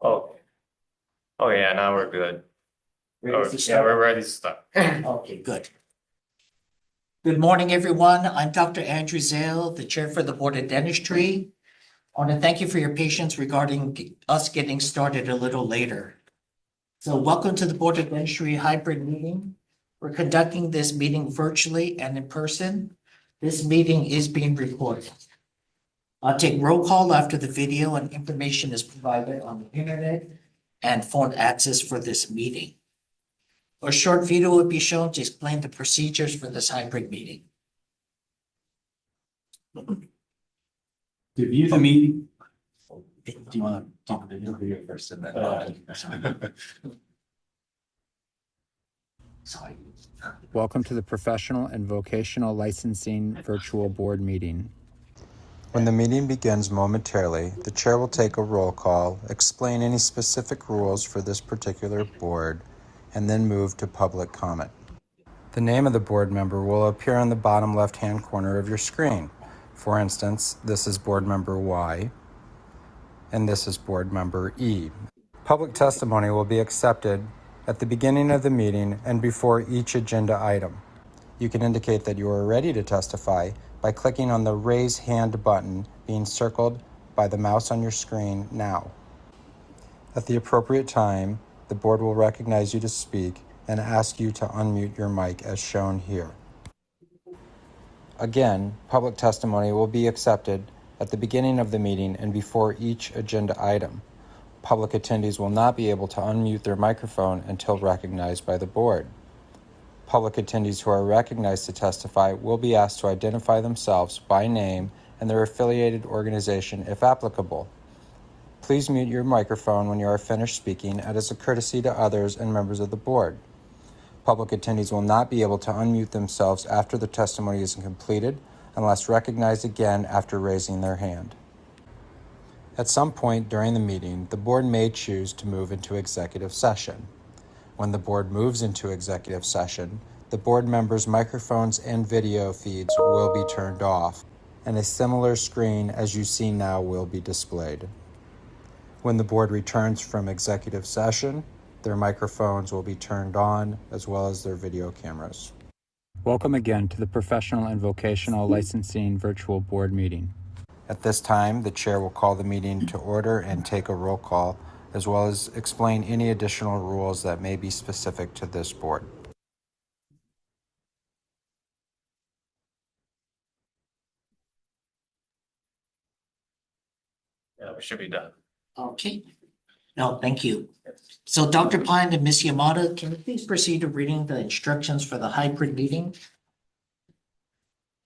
Oh, oh yeah, now we're good. Ready Oh, to yeah, start? we're ready to start. Okay, good. Good morning, everyone. I'm Dr. Andrew Zale, the Chair for the Board of Dentistry. I want to thank you for your patience regarding us getting started a little later. So welcome to the Board of Dentistry hybrid meeting. We're conducting this meeting virtually and in person. This meeting is being recorded. I'll take roll call after the video and information is provided on the internet and phone access for this meeting. A short video will be shown to explain the procedures for this hybrid meeting. To view the meeting. Do you want to talk the video first and then? Sorry. Welcome to the Professional and Vocational Licensing Virtual Board Meeting. When the meeting begins momentarily, the chair will take a roll call, explain any specific rules for this particular board, and then move to public comment. The name of the board member will appear on the bottom left-hand corner of your screen. For instance, this is board member Y, and this is board member E. Public testimony will be accepted at the beginning of the meeting and before each agenda item. You can indicate that you are ready to testify by clicking on the Raise Hand button being circled by the mouse on your screen now. At the appropriate time, the board will recognize you to speak and ask you to unmute your mic as shown here. Again, public testimony will be accepted at the beginning of the meeting and before each agenda item. Public attendees will not be able to unmute their microphone until recognized by the board. Public attendees who are recognized to testify will be asked to identify themselves by name and their affiliated organization if applicable. Please mute your microphone when you are finished speaking as a courtesy to others and members of the board. Public attendees will not be able to unmute themselves after the testimony is completed unless recognized again after raising their hand. At some point during the meeting, the board may choose to move into executive session. When the board moves into executive session, the board members' microphones and video feeds will be turned off, and a similar screen as you see now will be displayed. When the board returns from executive session, their microphones will be turned on as well as their video cameras. Welcome again to the Professional and Vocational Licensing Virtual Board Meeting. At this time, the chair will call the meeting to order and take a roll call, as well as explain any additional rules that may be specific to this board. Yeah, we should be done. Okay. No, thank you. So Dr. Pine and Ms. Yamada, can you please proceed to reading the instructions for the hybrid meeting?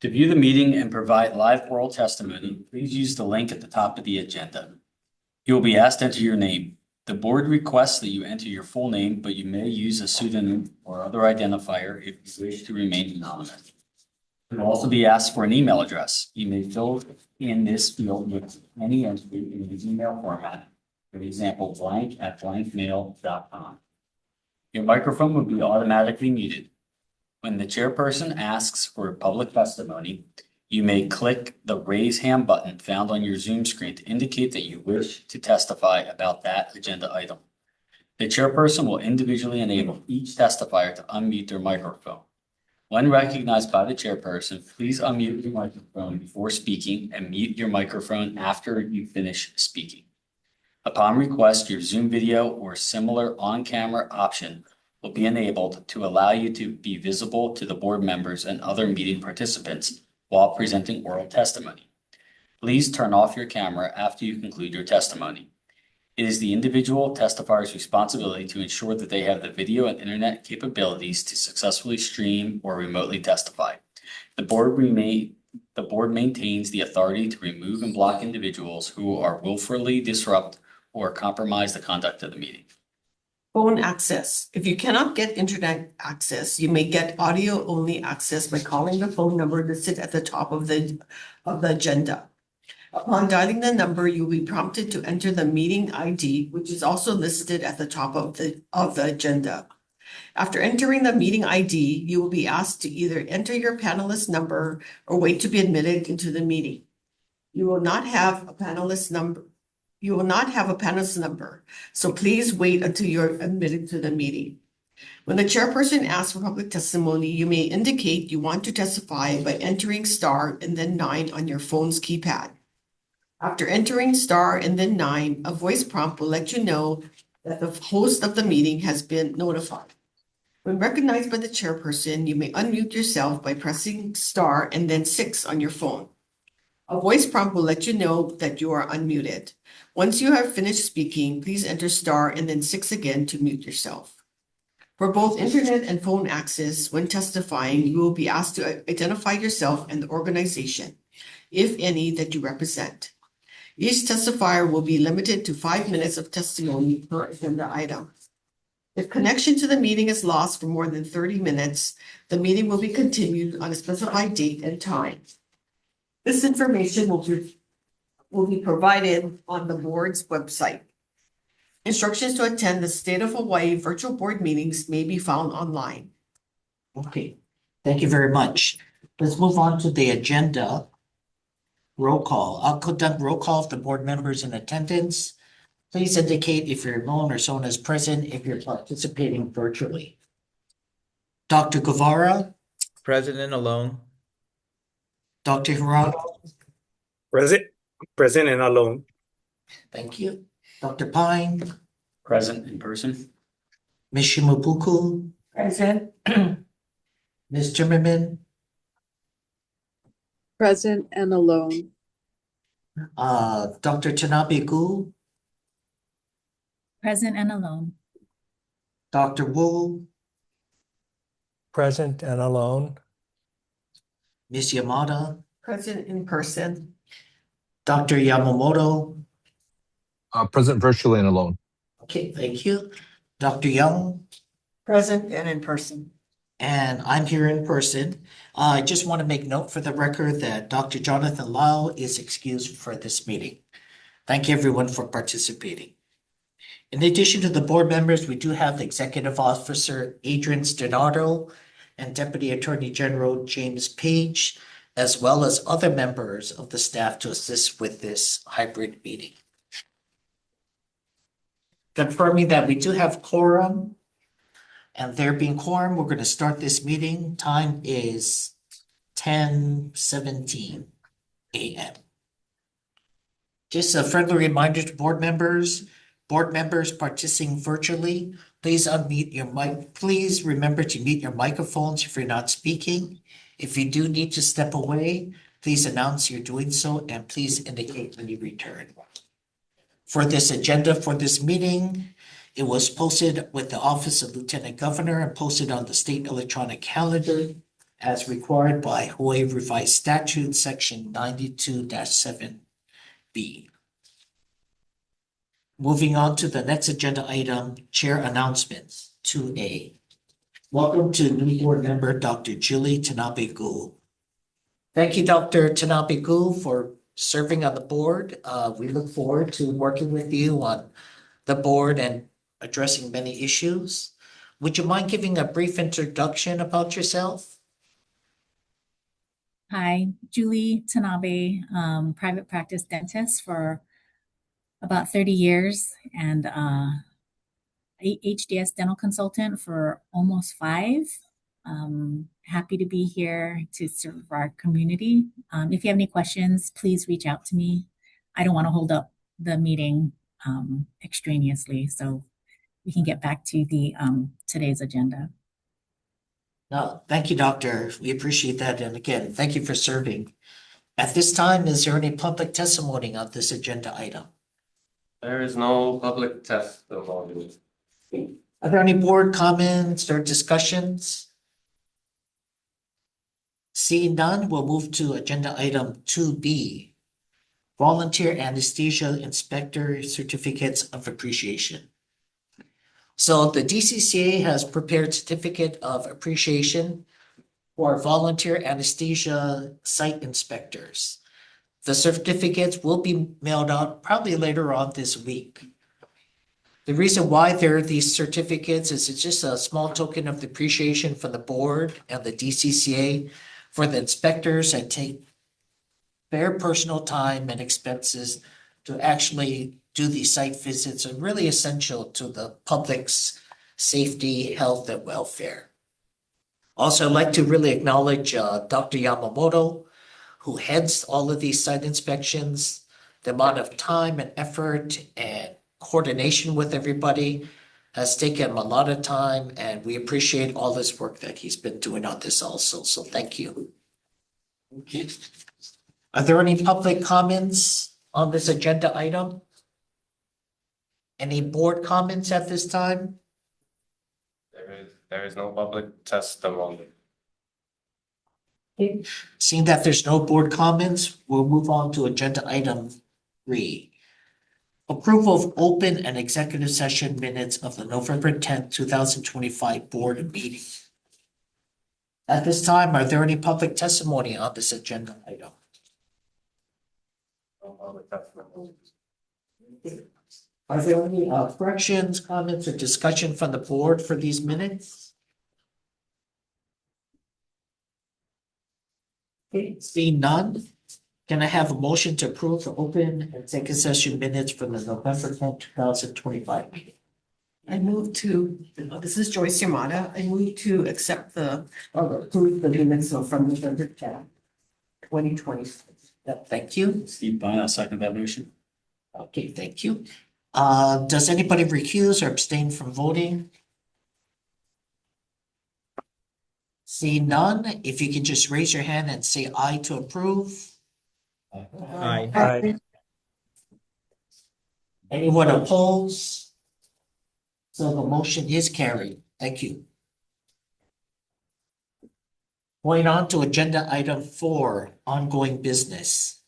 To view the meeting and provide live oral testimony, please use the link at the top of the agenda. You will be asked to enter your name. The board requests that you enter your full name, but you may use a pseudonym or other identifier if you wish to remain anonymous. You will also be asked for an email address. You may fill in this field with any entry in the email format, for example, blank@blankmail.com. Your microphone will be automatically muted. When the chairperson asks for public testimony, you may click the raise hand button found on your Zoom screen to indicate that you wish to testify about that agenda item. The chairperson will individually enable each testifier to unmute their microphone. When recognized by the chairperson, please unmute your microphone before speaking and mute your microphone after you finish speaking. Upon request, your Zoom video or similar on-camera option will be enabled to allow you to be visible to the board members and other meeting participants while presenting oral testimony. Please turn off your camera after you conclude your testimony. It is the individual testifier's responsibility to ensure that they have the video and internet capabilities to successfully stream or remotely testify. The board maintains the authority to remove and block individuals who are willfully disrupt or compromise the conduct of the meeting. Phone access. If you cannot get internet access, you may get audio only access by calling the phone number listed at the top of the agenda. Upon dialing the number, you will be prompted to enter the meeting ID, which is also listed at the top of the agenda. After entering the meeting ID, you will be asked to either enter your panelist number or wait to be admitted into the meeting. You will not have a panelist number. You will not have a panelist number, so please wait until you're admitted to the meeting. When the chairperson asks for public testimony, you may indicate you want to testify by entering star and then 9 on your phone's keypad. After entering star and then 9, a voice prompt will let you know that the host of the meeting has been notified. When recognized by the chairperson, you may unmute yourself by pressing star and then 6 on your phone. A voice prompt will let you know that you are unmuted. Once you have finished speaking, please enter star and then 6 again to mute yourself. For both internet and phone access, when testifying, you will be asked to identify yourself and the organization, if any, that you represent. Each testifier will be limited to 5 minutes of testimony per agenda item. If connection to the meeting is lost for more than 30 minutes, the meeting will be continued on a specified date and time. This information will be provided on the board's website. Instructions to attend the State of Hawaii virtual board meetings may be found online. Okay, thank you very much. Let's move on to the agenda. Roll call. I'll conduct roll call of the board members in attendance. Please indicate if you're alone or someone is present if you're participating virtually. Dr. Guevara, President alone. Dr. Hirano, Present and alone. thank you. Dr. Pine, Present in person. Ms. Shimabuku, Present. Ms. Zimmerman, Present and alone. Dr. Tanabe Gu, Present and alone. Dr. Wu, Present and alone. Ms. Yamada, Present in person. Dr. Yamamoto. Present virtually and alone. Okay, thank you. Dr. Young, Present and in person. and I'm here in person. I just want to make note for the record that Dr. Jonathan Lau is excused for this meeting. Thank you everyone for participating. In addition to the board members, we do have the Executive Officer Adrian Stenardo and Deputy Attorney General James Page, as well as other members of the staff to assist with this hybrid meeting. Confirming that we do have quorum, and there being quorum, we're going to start this meeting. Time is 10:17 a.m. Just a friendly reminder to board members participating virtually, please unmute your mic. Please remember to mute your microphones if you're not speaking. If you do need to step away, please announce you're doing so and please indicate when you return. For this agenda for this meeting, it was posted with the Office of Lieutenant Governor and posted on the state electronic calendar as required by Hawaii Revised Statute, Section 92-7B. Moving on to the next agenda item, Chair Announcements 2A. Welcome to new board member, Dr. Julie Tanabe-Gu. Thank you, Dr. Tanabe-Gu, for serving on the board. We look forward to working with you on the board and addressing many issues. Would you mind giving a brief introduction about yourself? Hi, Julie Tanabe, private practice dentist for about 30 years and HDS dental consultant for almost 5. Happy to be here to serve our community. If you have any questions, please reach out to me. I don't want to hold up the meeting extraneously, so we can get back to the today's agenda. No, thank you, Doctor. We appreciate that. And again, thank you for serving. At this time, is there any public testimony on this agenda item? There is no public testimony. Are there any board comments or discussions? Seeing none, we'll move to agenda item 2B, Volunteer Anesthesia Inspector Certificates of Appreciation. So the DCCA has prepared certificate of appreciation for volunteer anesthesia site inspectors. The certificates will be mailed out probably later on this week. The reason why there are these certificates is it's just a small token of appreciation from the board and the DCCA for the inspectors that take their personal time and expenses to actually do these site visits are really essential to the public's safety, health, and welfare. Also, I'd like to really acknowledge Dr. Yamamoto, who heads all of these site inspections, the amount of time and effort and coordination with everybody has taken him a lot of time, and we appreciate all this work that he's been doing on this also, so thank you. Okay. Are there any public comments on this agenda item? Any board comments at this time? There is no public testimony. Okay. Seeing that there's no board comments, we'll move on to agenda item 3. Approval of open and executive session minutes of the November 10th, 2025 board meeting. At this time, are there any public testimony on this agenda item? No public testimony. Are there any corrections, comments, or discussion from the board for these minutes? Okay, seeing none, can I have a motion to approve the open and executive session minutes from the November 10th, 2025 meeting? I move to, this is Joyce Yamada. I move to accept approve the minutes from November 10th, 2026. Thank you. Steve Bond, I'll second that motion. Okay, thank you. Does anybody recuse or abstain from voting? Seeing none, if you can just raise your hand and say aye to approve. Aye. Anyone oppose? So the motion is carried. Thank you. Going on to agenda item 4, ongoing business.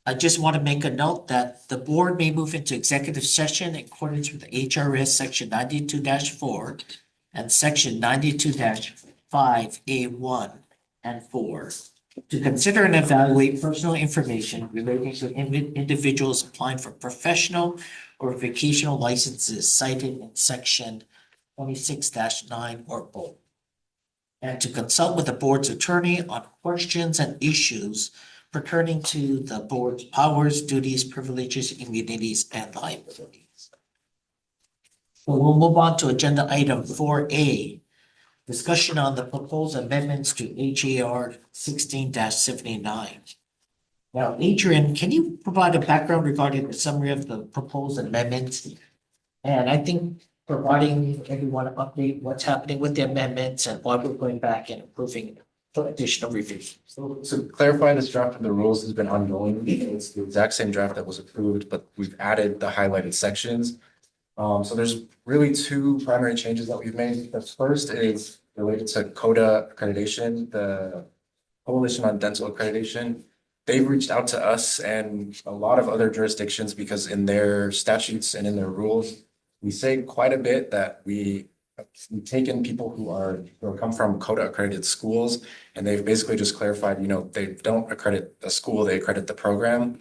I just want to make a note that the board may move into executive session in accordance with HRS section 92-4 and section 92-5A1 and 4 to consider and evaluate personal information relating to individuals applying for professional or vocational licenses cited in section 26-9 or both, and to consult with the board's attorney on questions and issues pertaining to the board's powers, duties, privileges, immunities, and liabilities. So we'll move on to agenda item 4A, discussion on the proposed amendments to HAR 16-79. Now, Adrian, can you provide a background regarding the summary of the proposed amendments? And I think providing everyone an update, what's happening with the amendments and why we're going back and approving for additional review. So to clarify, this draft of the rules has been ongoing. It's the exact same draft that was approved, but we've added the highlighted sections. So there's really 2 primary changes that we've made. The first is related to CODA accreditation, the Coalition on Dental Accreditation. They've reached out to us and a lot of other jurisdictions because in their statutes and in their rules, we say quite a bit that we've taken people who come from CODA accredited schools, and they've basically just clarified, they don't accredit a school, they accredit the program.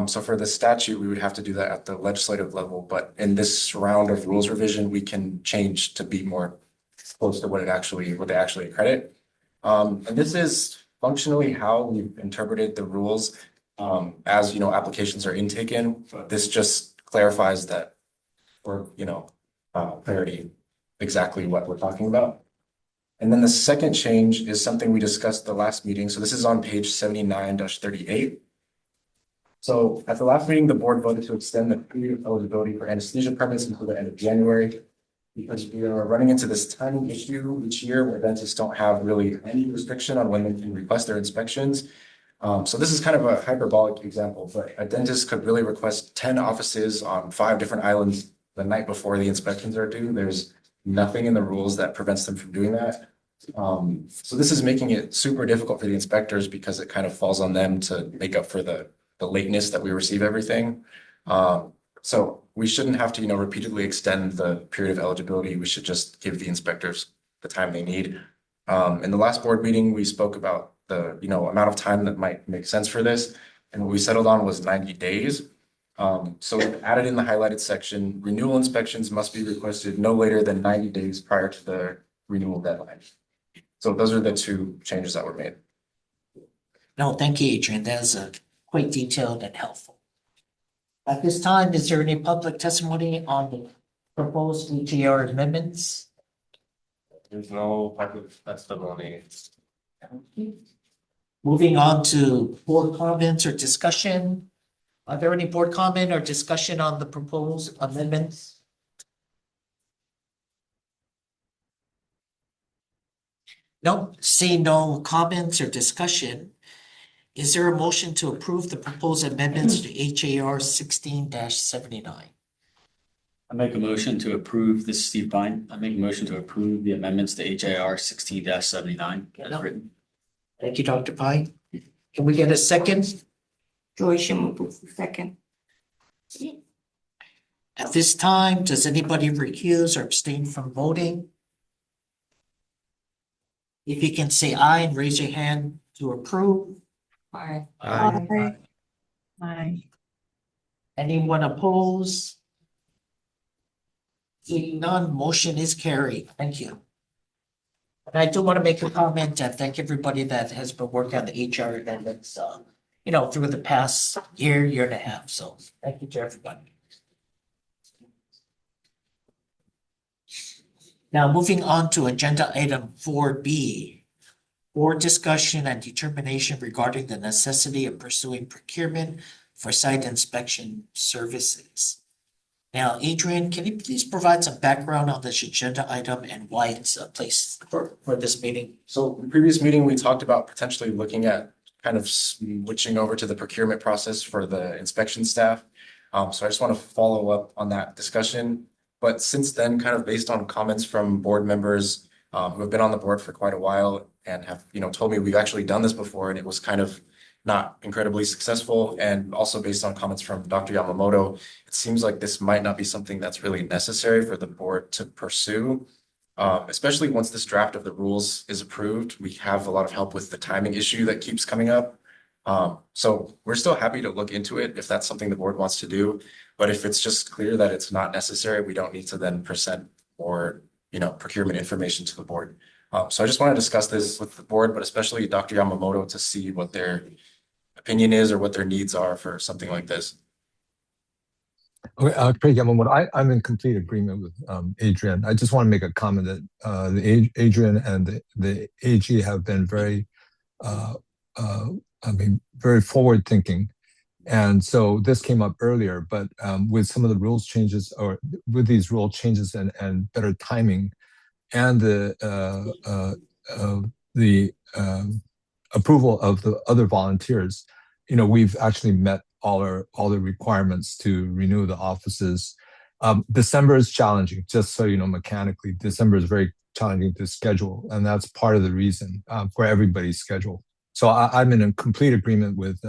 So for the statute, we would have to do that at the legislative level, but in this round of rules revision, we can change to be more close to what they actually accredit. And this is functionally how we've interpreted the rules as applications are intaken. This just clarifies that for clarity exactly what we're talking about. And then the second change is something we discussed the last meeting. So this is on page 79-38. So at the last meeting, the board voted to extend the period of eligibility for anesthesia permits until the end of January, because we are running into this tiny issue each year where dentists don't have really any restriction on when they can request their inspections. So this is kind of a hyperbolic example, but a dentist could really request 10 offices on 5 different islands the night before the inspections are due. There's nothing in the rules that prevents them from doing that. So this is making it super difficult for the inspectors because it kind of falls on them to make up for the lateness that we receive everything. So we shouldn't have to, repeatedly extend the period of eligibility. We should just give the inspectors the time they need. In the last board meeting, we spoke about the, amount of time that might make sense for this. And what we settled on was 90 days. So we've added in the highlighted section, renewal inspections must be requested no later than 90 days prior to the renewal deadline. So those are the 2 changes that were made. No, thank you, Adrian. That is quite detailed and helpful. At this time, is there any public testimony on the proposed DTR amendments? There's no public testimony. Moving on to board comments or discussion. Are there any board comment or discussion on the proposed amendments? No, seeing no comments or discussion. Is there a motion to approve the proposed amendments to HAR 16-79? I make a motion to approve, this is Steve Pine. I make a motion to approve the amendments to HIR 16-79 as written. Thank you, Dr. Pine. Can we get a second? Joy Shimobu, second. At this time, does anybody recuse or abstain from voting? If you can say aye and raise your hand to approve. Aye. Aye. Anyone opposed? Seeing none, motion is carried. Thank you. And I do want to make a comment and thank everybody that has been working on the HR amendments, through the past year and a half. So thank you to everybody. Now, moving on to agenda item 4B. Board discussion and determination regarding the necessity of pursuing procurement for site inspection services. Now, Adrian, can you please provide some background on this agenda item and why it's placed for this meeting? So in the previous meeting, we talked about potentially looking at kind of switching over to the procurement process for the inspection staff. So I just want to follow up on that discussion. But since then, kind of based on comments from board members who have been on the board for quite a while and have, told me we've actually done this before and it was kind of not incredibly successful. And also based on comments from Dr. Yamamoto, it seems like this might not be something that's really necessary for the board to pursue. Especially once this draft of the rules is approved, we have a lot of help with the timing issue that keeps coming up. So we're still happy to look into it if that's something the board wants to do. But if it's just clear that it's not necessary, we don't need to then present more, procurement information to the board. So I just want to discuss this with the board, but especially Dr. Yamamoto to see what their opinion is or what their needs are for something like this. Okay, Craig Yamamoto, I'm in complete agreement with Adrian. I just want to make a comment that Adrian and the AG have been very, very forward thinking. And so this came up earlier, but with some of the rules changes or with these rule changes and better timing and the approval of the other volunteers, we've actually met all the requirements to renew the offices. December is challenging, just so you know, mechanically, December is very challenging to schedule, and that's part of the reason for everybody's schedule. So I'm in a complete agreement with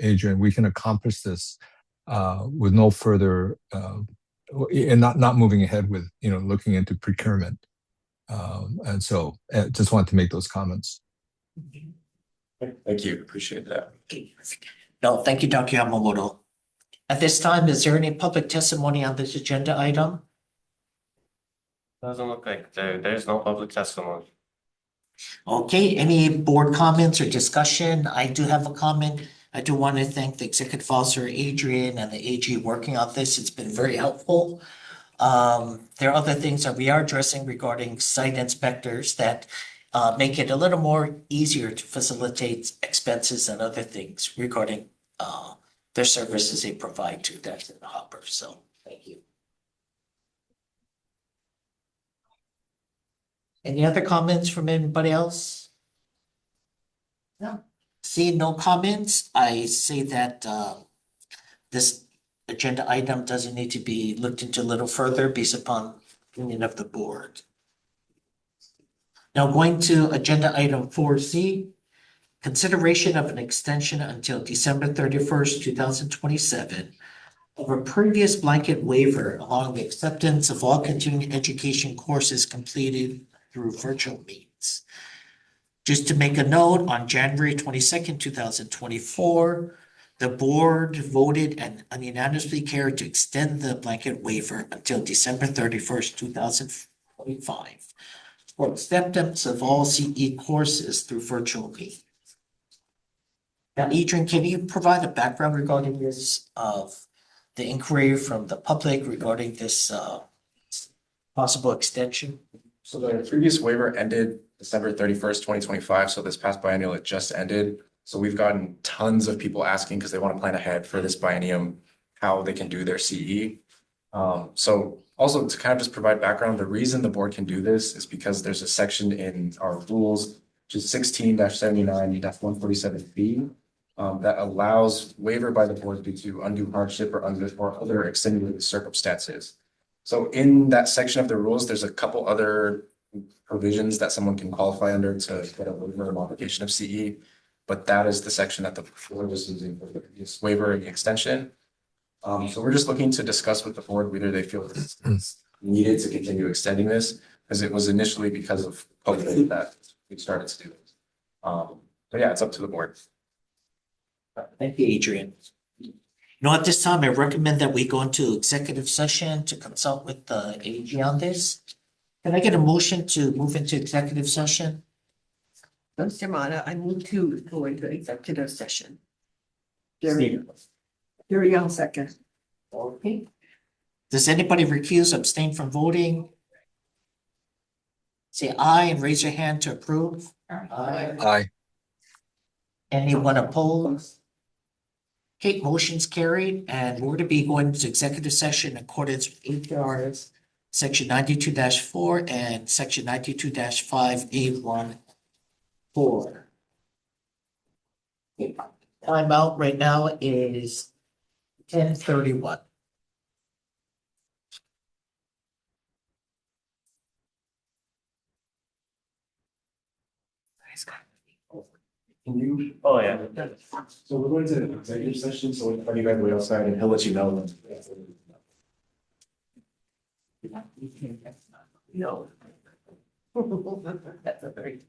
Adrian. We can accomplish this with no further and not moving ahead with looking into procurement. And so just wanted to make those comments. Thank you. Appreciate that. No, thank you, Dr. Yamamoto. At this time, is there any public testimony on this agenda item? Doesn't look like there's no public testimony. Okay, any board comments or discussion? I do have a comment. I do want to thank the executive officer, Adrian, and the AG working on this. It's been very helpful. There are other things that we are addressing regarding site inspectors that make it a little more easier to facilitate expenses and other things regarding their services they provide to that's in the hopper. So thank you. Any other comments from anybody else? No. Seeing no comments, I say that this agenda item doesn't need to be looked into a little further based upon opinion of the board. Now going to agenda item 4C, consideration of an extension until December 31st, 2027 of a previous blanket waiver along the acceptance of all continuing education courses completed through virtual means. Just to make a note, on January 22nd, 2024, the board voted and unanimously carried to extend the blanket waiver until December 31st, 2025 for acceptance of all CE courses through virtual means. Now, Adrian, can you provide a background regarding this of the inquiry from the public regarding this possible extension? So the previous waiver ended December 31st, 2025. So this past biennial, it just ended. So we've gotten tons of people asking because they want to plan ahead for this biennium, how they can do their CE. So also to kind of just provide background, the reason the board can do this is because there's a section in our rules, which is 16-79-147B, that allows waiver by the board due to undue hardship or other extenuating circumstances. So in that section of the rules, there's a couple other provisions that someone can qualify under to get a waiver or modification of CE. But that is the section that the board was using for the previous waiver and the extension. So we're just looking to discuss with the board whether they feel it's needed to continue extending this, because it was initially because of COVID that we started to do this. But yeah, it's up to the board. Thank you, Adrian. At this time, I recommend that we go into executive session to consult with the AG on this. Can I get a motion to move into executive session? Mr. Mata, I move to go into executive session. Steve. Here Young second. Okay. Does anybody recuse, abstain from voting? Say aye and raise your hand to approve. Aye. Aye. Anyone opposed? Okay, motion's carried, and we're to be going to executive session in accordance with HRS section 92-4 and section 92-5A1-4. Timeout right now is 10:31. Can you? Oh, yeah. So we're going to executive session, so we'll invite you guys to wait outside and he'll let you know. No. That's a very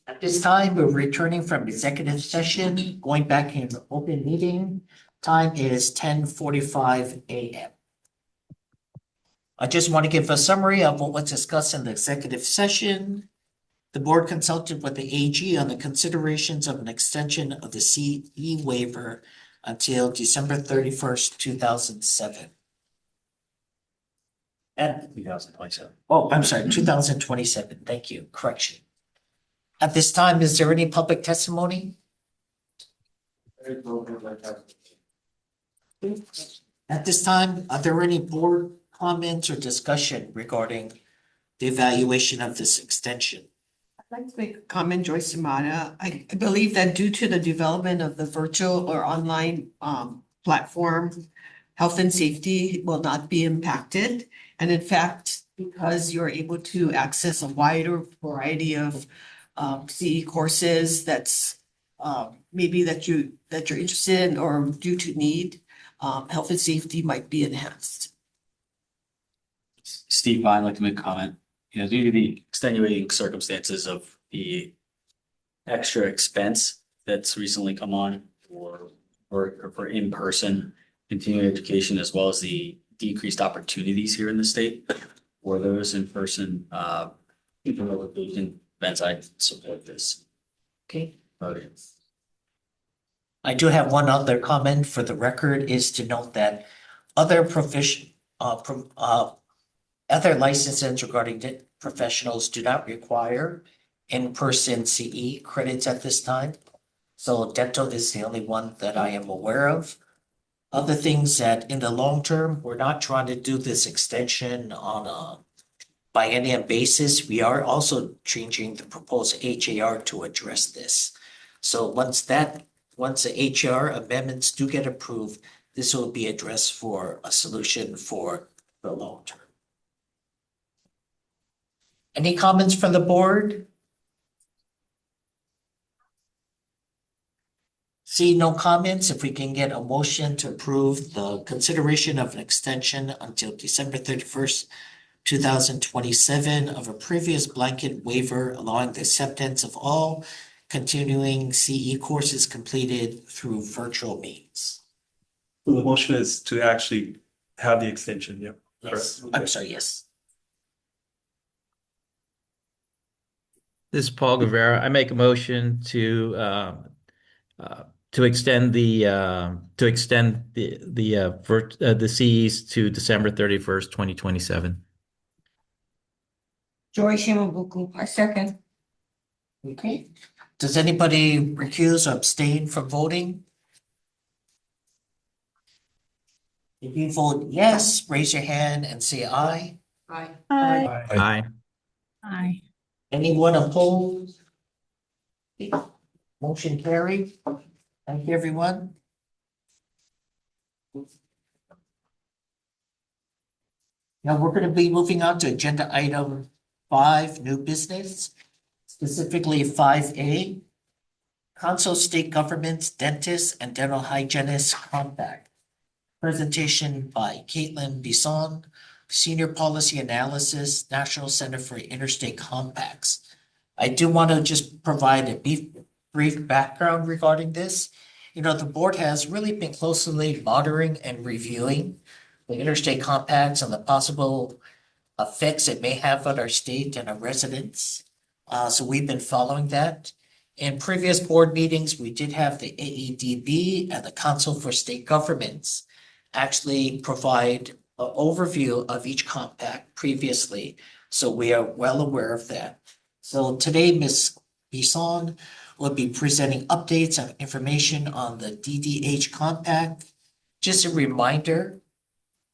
At this time, we're returning from executive session, going back in open meeting. Time is 10:45 a.m. I just want to give a summary of what was discussed in the executive session. The board consulted with the AG on the considerations of an extension of the CE waiver until December 31st, 2007. And, 2027. oh, I'm sorry, 2027. Thank you. Correction. At this time, is there any public testimony? At this time, are there any board comments or discussion regarding the evaluation of this extension? I'd like to make a comment, Joyce Amada. I believe that due to the development of the virtual or online platform, health and safety will not be impacted. And in fact, because you're able to access a wider variety of CE courses that's maybe that you're interested in or due to need, health and safety might be enhanced. Steve, I'd like to make a comment. You know, due to the extenuating circumstances of the extra expense that's recently come on for in-person continuing education, as well as the decreased opportunities here in the state for those in-person education events, I support this. Okay. Okay. I do have one other comment for the record is to note that other other licenses regarding professionals do not require in-person CE credits at this time. So dental is the only one that I am aware of. Other things that in the long term, we're not trying to do this extension on a biennial basis. We are also changing the proposed HAR to address this. So once the HR amendments do get approved, this will be addressed for a solution for the long term. Any comments from the board? See no comments, if we can get a motion to approve the consideration of an extension until December 31st, 2027 of a previous blanket waiver allowing the acceptance of all continuing CE courses completed through virtual means. So the motion is to actually have the extension, yeah. Yes, Correct. I'm sorry, yes. This is Paul Guevara. I make a motion to extend the CEs to December 31st, 2027. Joy Shimabuku, I second. Okay. Does anybody recuse or abstain from voting? If you vote yes, raise your hand and say aye. Aye. Aye. Aye. Aye. Anyone opposed? Motion carried. Thank you, everyone. Now we're going to be moving on to agenda item 5, new business, specifically 5A, Council State Governments, Dentists, and Dental Hygienists Compact. Presentation by Caitlin Bisson, Senior Policy Analysis, National Center for Interstate Compacts. I do want to just provide a brief background regarding this. You know, the board has really been closely monitoring and reviewing the interstate compacts and the possible effects it may have on our state and our residents. So we've been following that. In previous board meetings, we did have the AEDB and the Council for State Governments actually provide an overview of each compact previously. So we are well aware of that. So today, Ms. Bisson will be presenting updates and information on the DDH compact. Just a reminder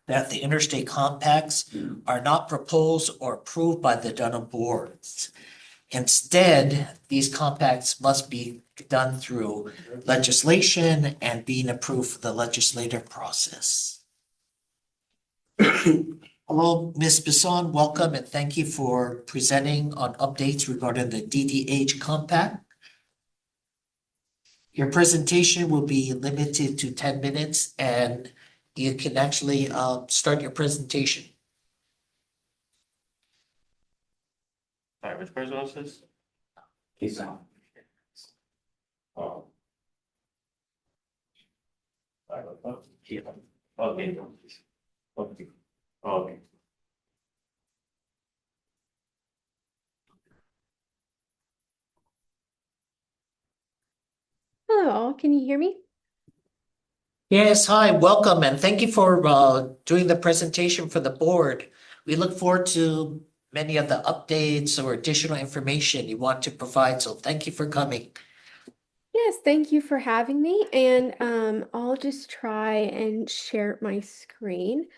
that the interstate compacts are not proposed or approved by the dental boards. Instead, these compacts must be done through legislation and being approved for the legislative process. Hello, Ms. Bisson, welcome and thank you for presenting on updates regarding the DDH compact. Your presentation will be limited to 10 minutes and you can actually start your presentation. All right, which person was this? Peace out. Oh. Yeah. Okay. Okay. Okay. Hello, can you hear me? Yes, hi, welcome, and thank you for doing the presentation for the board. We look forward to many of the updates or additional information you want to provide, so thank you for coming. Yes, thank you for having me. And I'll just try and share my screen.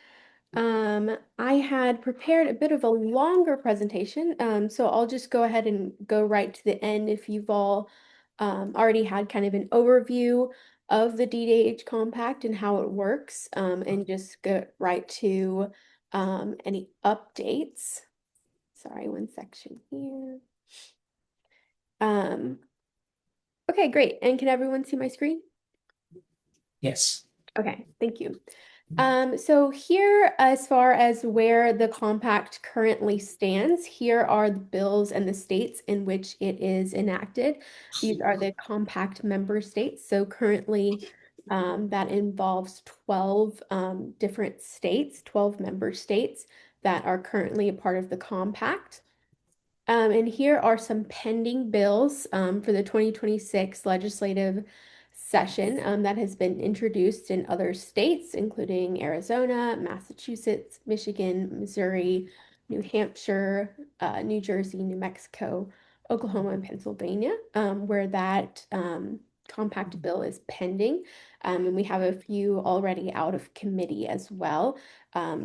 I had prepared a bit of a longer presentation, so I'll just go ahead and go right to the end if you've all already had kind of an overview of the DDH compact and how it works, and just go right to any updates. Sorry, one section here. Okay, great. And can everyone see my screen? Yes. Okay, thank you. So here, as far as where the compact currently stands, here are the bills and the states in which it is enacted. These are the compact member states. So currently, that involves 12 different states, 12 member states that are currently a part of the compact. And here are some pending bills for the 2026 legislative session that has been introduced in other states, including Arizona, Massachusetts, Michigan, Missouri, New Hampshire, New Jersey, New Mexico, Oklahoma, and Pennsylvania, where that compact bill is pending. And we have a few already out of committee as well.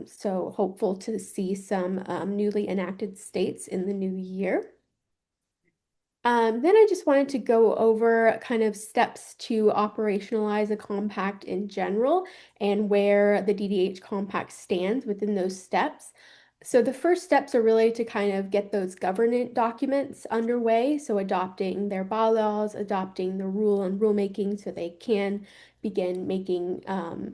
So hopeful to see some newly enacted states in the new year. Then I just wanted to go over kind of steps to operationalize a compact in general and where the DDH compact stands within those steps. So the first steps are really to kind of get those governance documents underway. So adopting their bylaws, adopting the rule and rulemaking so they can begin making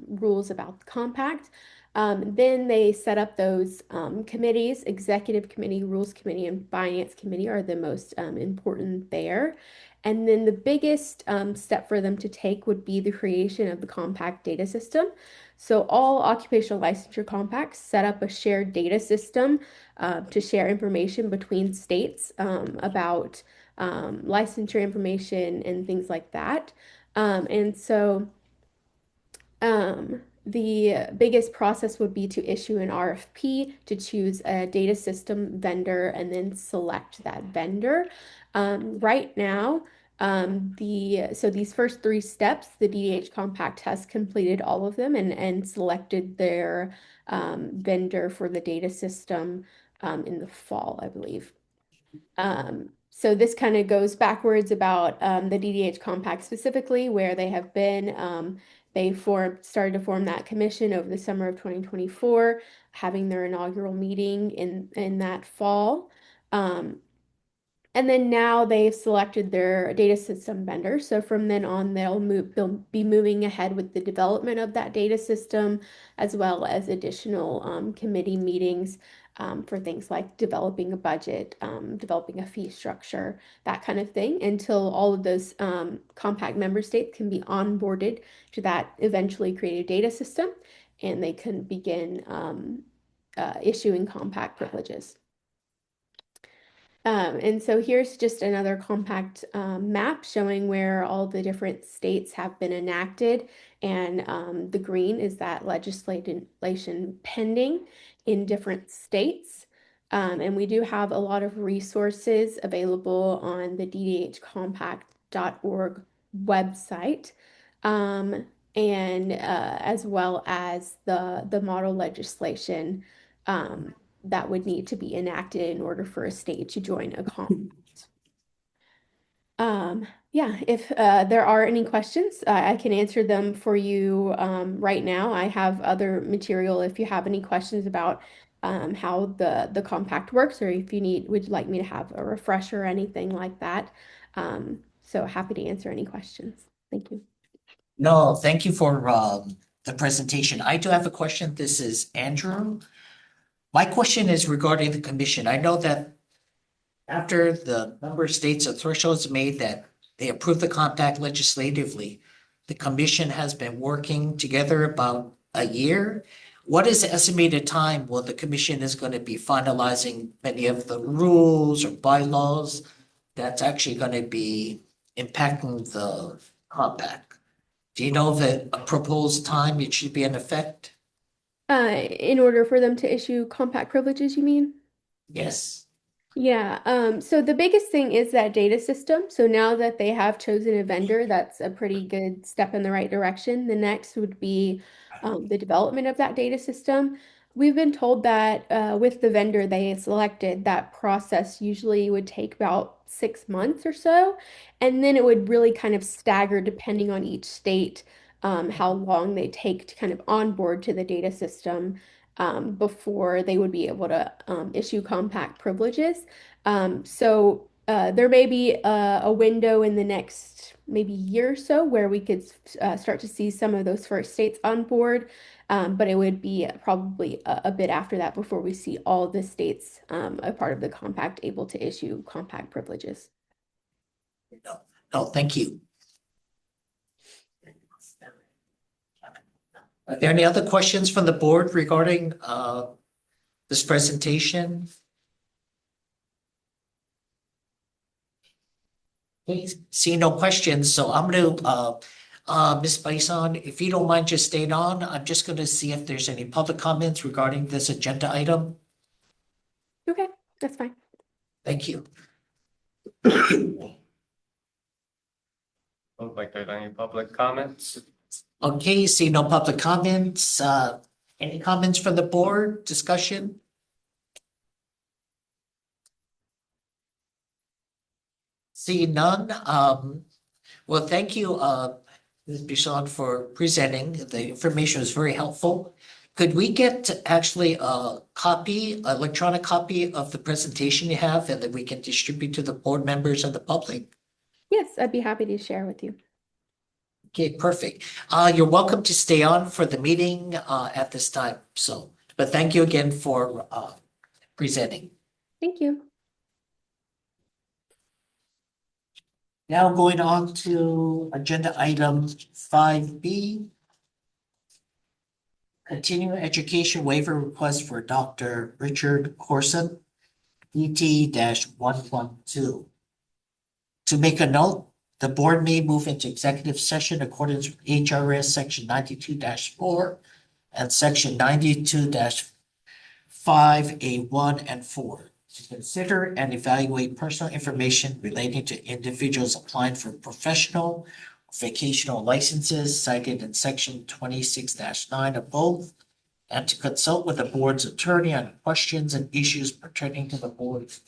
rules about the compact. Then they set up those committees. Executive committee, rules committee, and finance committee are the most important there. And then the biggest step for them to take would be the creation of the compact data system. So all occupational licensure compacts set up a shared data system to share information between states about licensure information and things like that. The biggest process would be to issue an RFP to choose a data system vendor and then select that vendor. Right now, so these first three steps, the DDH Compact has completed all of them and selected their vendor for the data system in the fall, I believe. So this kind of goes backwards about the DDH Compact specifically, where they have been. They started to form that commission over the summer of 2024, having their inaugural meeting in that fall. And then now they've selected their data system vendor. So from then on, they'll be moving ahead with the development of that data system, as well as additional committee meetings for things like developing a budget, developing a fee structure, that kind of thing, until all of those compact member states can be onboarded to that eventually created data system, and they can begin issuing compact privileges. And so here's just another compact map showing where all the different states have been enacted. And the green is that legislation pending in different states. And we do have a lot of resources available on the ddhcompact.org website. And as well as the model legislation that would need to be enacted in order for a state to join a compact. Yeah, if there are any questions, I can answer them for you right now. I have other material if you have any questions about how the compact works, or if you would like me to have a refresher or anything like that. So happy to answer any questions. Thank you. No, thank you for the presentation. I do have a question. This is Andrew. My question is regarding the commission. I know that after the number of states a threshold is made that they approve the compact legislatively, the commission has been working together about a year. What is the estimated time when the commission is going to be finalizing many of the rules or bylaws that's actually going to be impacting the compact? Do you know the proposed time it should be in effect? In order for them to issue compact privileges, you mean? Yes. Yeah, so the biggest thing is that data system. So now that they have chosen a vendor, that's a pretty good step in the right direction. The next would be the development of that data system. We've been told that with the vendor they selected, that process usually would take about 6 months or so. And then it would really kind of stagger depending on each state, how long they take to kind of onboard to the data system before they would be able to issue compact privileges. There may be a window in the next maybe year or so where we could start to see some of those first states on board, but it would be probably a bit after that before we see all the states a part of the compact able to issue compact privileges. No, thank you. Are there any other questions from the board regarding this presentation? Okay, see no questions, so I'm gonna Ms. Bison, if you don't mind just staying on, I'm just gonna see if there's any public comments regarding this agenda item. Okay, that's fine. Thank you. Look like there's any public comments? Okay, see no public comments. Any comments from the board, discussion? See none. Well, thank you, Ms. Bison, for presenting. The information was very helpful. Could we get actually a copy, electronic copy of the presentation you have, and that we can distribute to the board members and the public? Yes, I'd be happy to share with you. Okay, perfect. You're welcome to stay on for the meeting at this time. So, but thank you again for presenting. Thank you. Now going on to agenda item 5B. Continuing education waiver request for Dr. Richard Corson, ET-112. To make a note, the board may move into executive session according to HRS section 92-4 and section 92-5A1 and 4 to consider and evaluate personal information relating to individuals applying for professional or vocational licenses cited in section 26-9 of both, and to consult with the board's attorney on questions and issues pertaining to the board's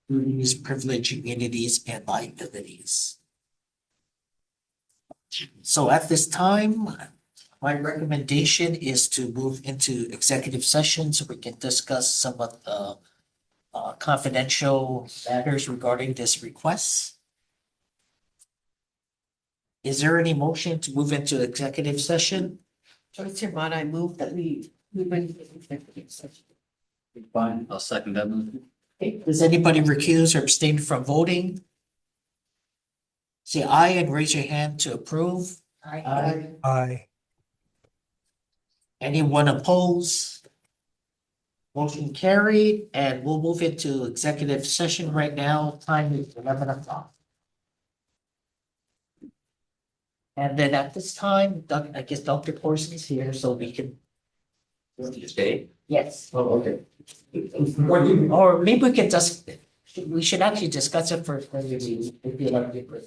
duties, privilege, immunities, and liabilities. So at this time, my recommendation is to move into executive session so we can discuss some of the confidential matters regarding this request. Is there any motion to move into executive session? Trustee Ahmad, I move that we move into executive session. Fine, I'll second that motion. Okay, does anybody recuse or abstain from voting? Say aye and raise your hand to approve. Aye. Aye. Anyone opposed? Motion carried, and we'll move into executive session right now. Time is 11 o'clock. And then at this time, I guess Dr. Corson is here, so we can. Stay? Yes. Oh, okay. Or maybe we can just, we should actually discuss it first, maybe if you like to.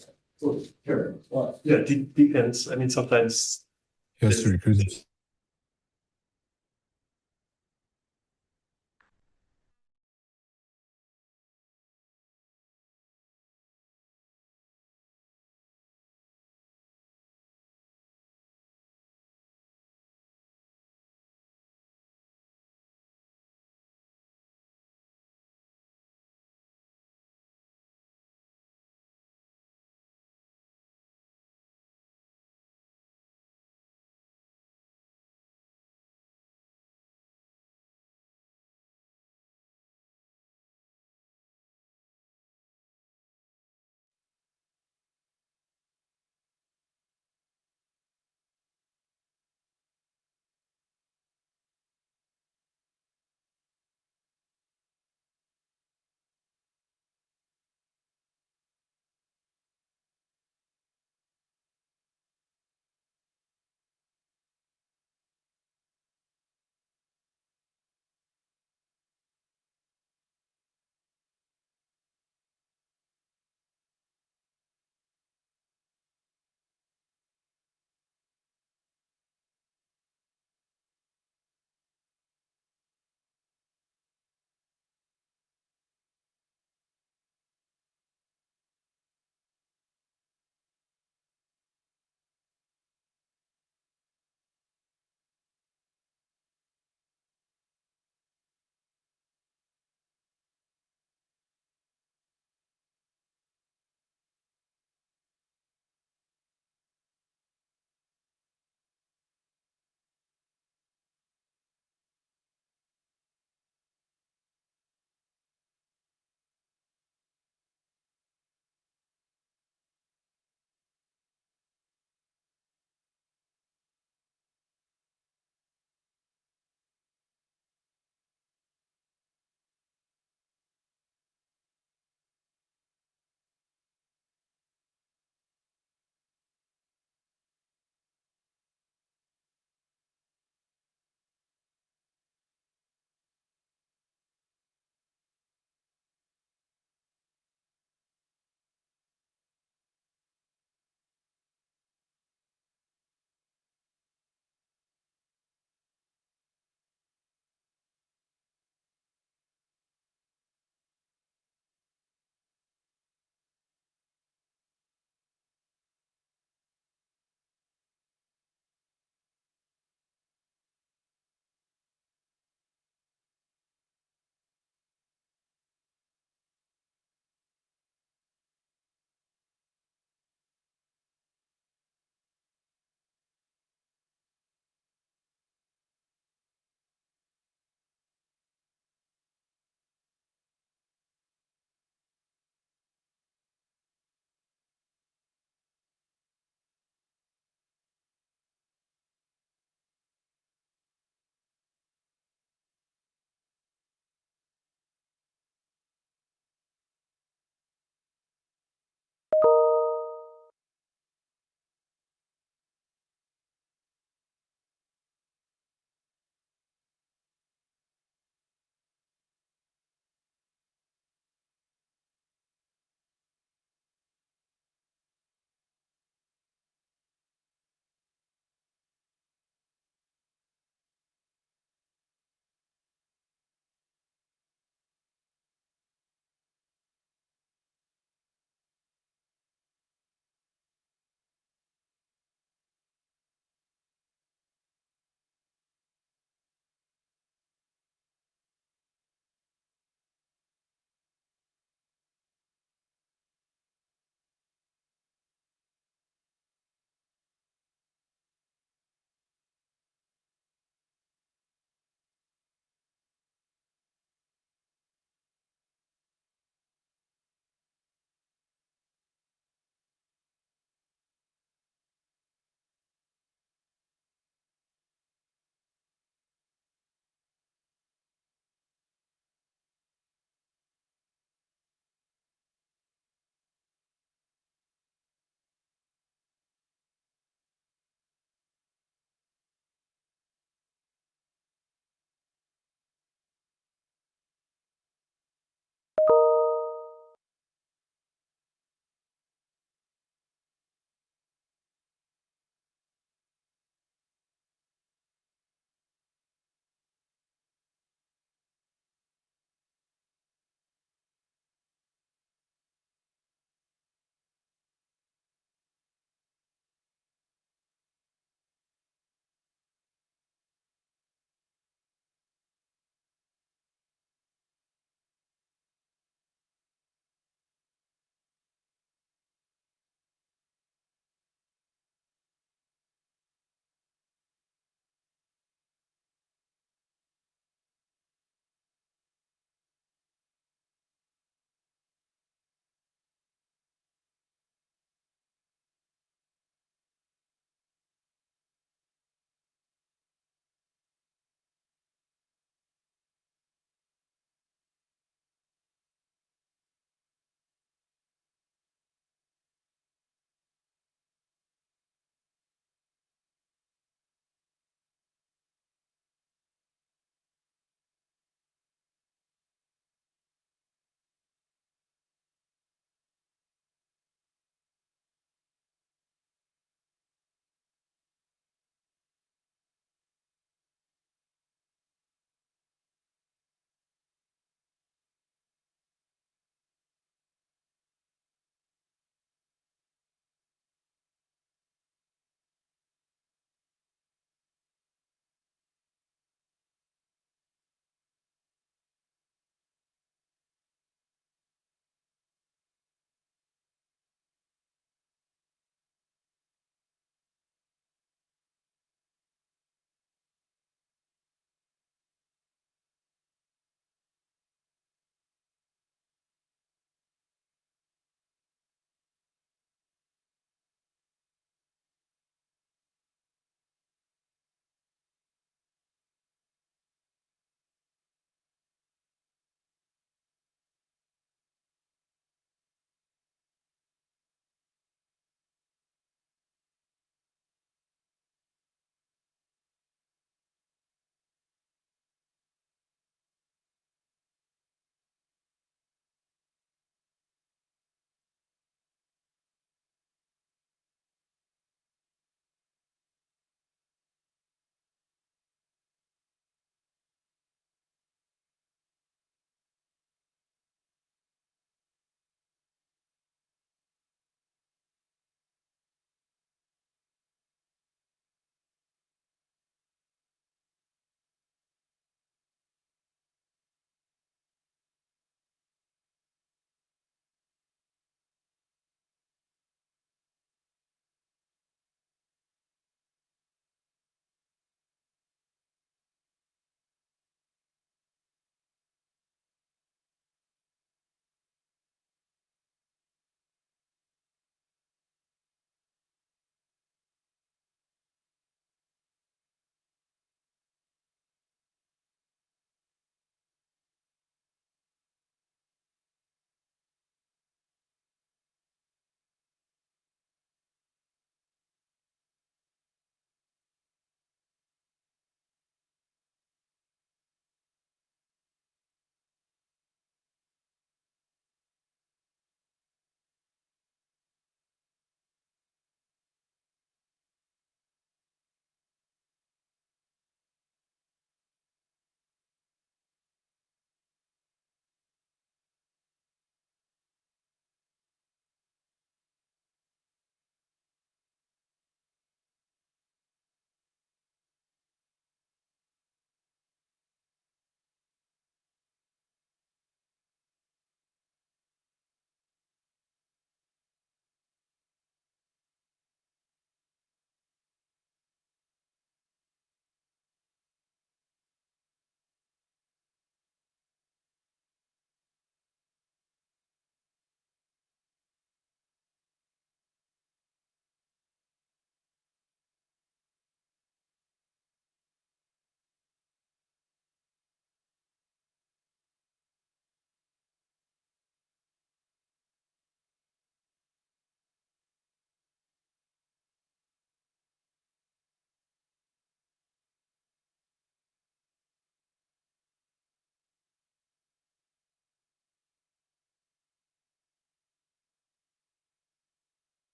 Sure. Well, Yeah, depends. I mean, sometimes. He has to recuse himself.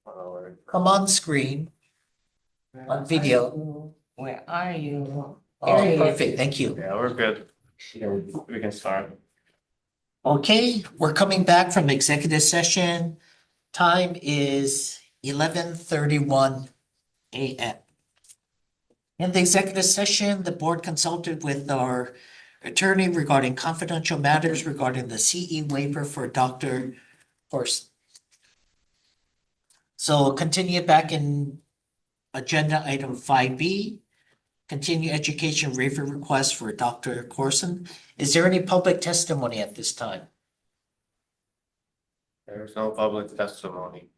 Come on screen, on video. Where are you? Oh, perfect, thank you. Yeah, we're good. We can start. Okay, we're coming back from executive session. Time is 11:31 a.m. In the executive session, the board consulted with our attorney regarding confidential matters regarding the CE waiver for Dr. Horst. So continue back in agenda item 5B, continue education waiver request for Dr. Corson. Is there any public testimony at this time? There's no public testimony.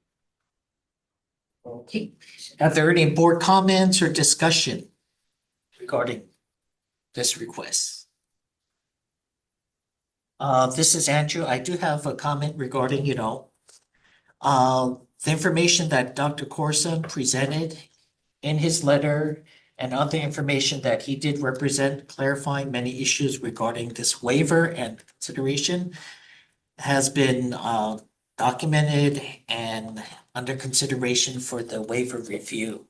Okay, are there any board comments or discussion regarding this request? This is Andrew. I do have a comment regarding, the information that Dr. Corson presented in his letter and other information that he did represent, clarifying many issues regarding this waiver and consideration has been documented and under consideration for the waiver review.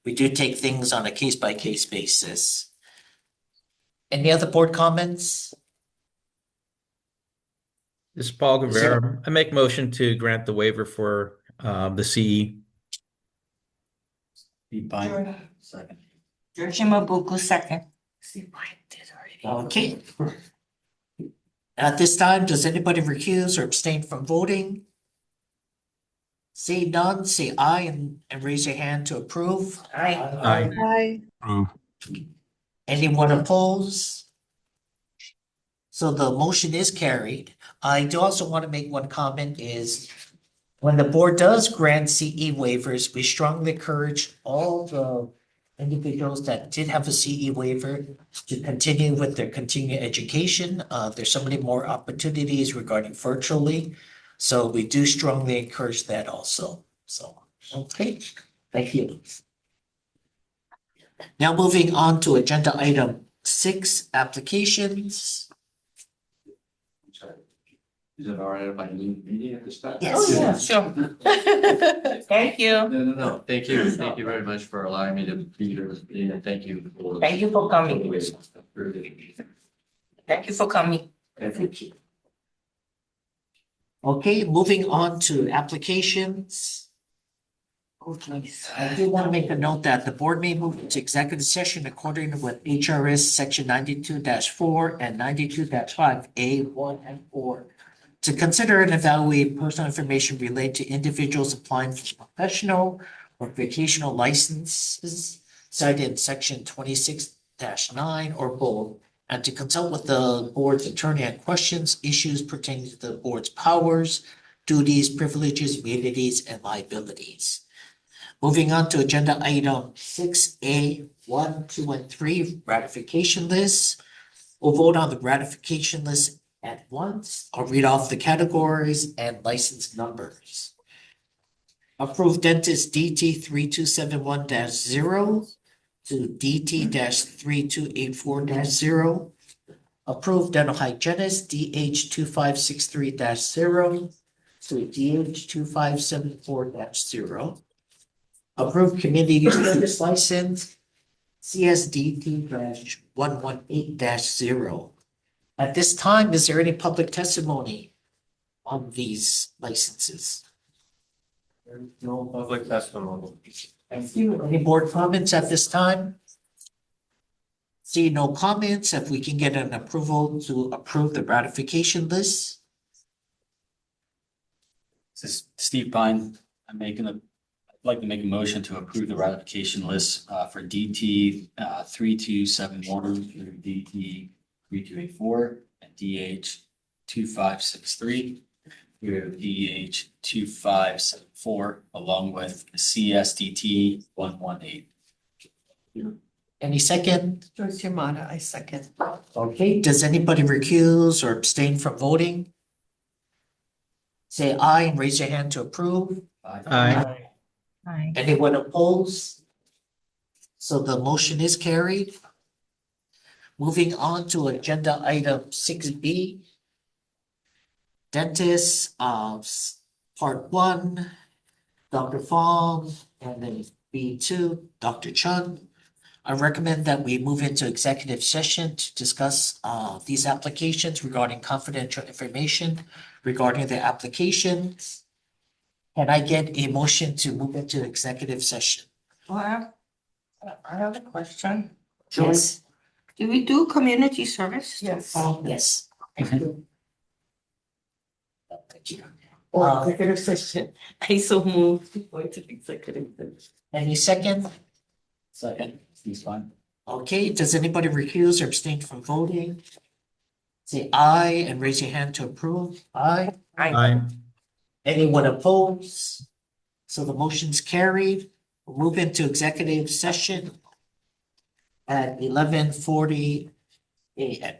We do take things on a case-by-case basis. Any other board comments? This is Paul Is there- Guevara. I make motion to grant the waiver for the CE. Steve Pine, second. Georgia Mabuku, second. Okay. At this time, does anybody recuse or abstain from voting? See none, say aye and raise your hand to approve. Aye. Approve. Anyone opposed? So the motion is carried. I do also want to make one comment is when the board does grant CE waivers, we strongly encourage all the individuals that did have a CE waiver to continue with their continuing education. There's so many more opportunities regarding virtually. So we do strongly encourage that also. So, okay, thank you. Now moving on to agenda item 6, applications. Is it all right if I leave the meeting at this time? Yes. Sure. Thank you. No. Thank you. Thank you very much for allowing me to be here this meeting, and thank you for. Thank you for coming. Thank you for coming. Thank you. Okay, moving on to applications. Okay, I do want to make a note that the board may move into executive session according with HRS section 92-4 and 92-5A1 and 4 to consider and evaluate personal information related to individuals applying for professional or vocational licenses cited in section 26-9 or both, and to consult with the board's attorney on questions, issues pertaining to the board's powers, duties, privileges, immunities, and liabilities. Moving on to agenda item 6A, 1, 2, and 3, ratification list. We'll vote on the ratification list at once. I'll read off the categories and license numbers. Approved dentist DT 3271-0 to DT 3284-0. Approved dental hygienist DH 2563-0 to DH 2574-0. Approved community service license CSDT-118-0. At this time, is there any public testimony on these licenses? There's no public testimony. Thank you. Any board comments at this time? See no comments, if we can get an approval to approve the ratification list. This is Steve Pine. I'd like to make a motion to approve the ratification list for DT 3271 through DT 3284 and DH 2563 through DH 2574, along with CSDT 118. Any second? Joyce Yamada, I second. Okay, does anybody recuse or abstain from voting? Say aye and raise your hand to approve. Aye. Aye. Anyone opposed? So the motion is carried. Moving on to agenda item 6B. Dentists, part 1. Dr. Fong, and then B2, Dr. Chun. I recommend that we move into executive session to discuss these applications regarding confidential information regarding the applications. Can I get a motion to move into executive session? Well, I have a question. Yes. Do we do community service? Yes. Yes. Thank you. Thank you. Or executive session. I so moved to go into executive session. Any second? Second, he's fine. Okay, does anybody recuse or abstain from voting? Say aye and raise your hand to approve. Aye. Aye. Anyone opposed? So the motion's carried. We'll move into executive session at 11:40 a.m.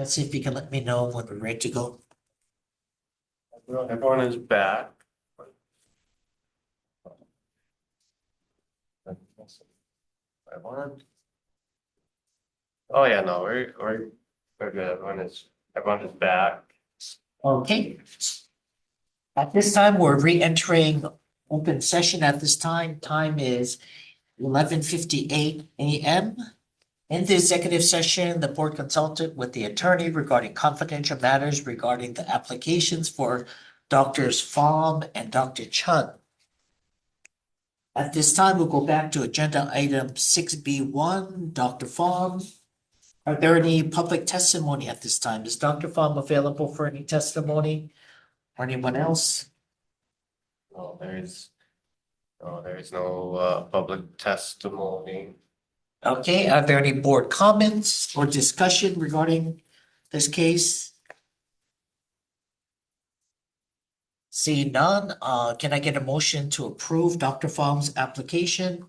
Let's see if you can let me know when we're ready to go. Everyone is back. Everyone? Oh, yeah, no, we're good. Everyone is back. Okay. At this time, we're re-entering open session at this time. Time is 11:58 a.m. In the executive session, the board consulted with the attorney regarding confidential matters regarding the applications for Doctors Pham and Dr. Chun. At this time, we'll go back to agenda item 6B1, Dr. Pham. Are there any public testimony at this time? Is Dr. Pham available for any testimony? Or anyone else? No, there is no public testimony. Okay, are there any board comments or discussion regarding this case? Seeing none, can I get a motion to approve Dr. Pham's application?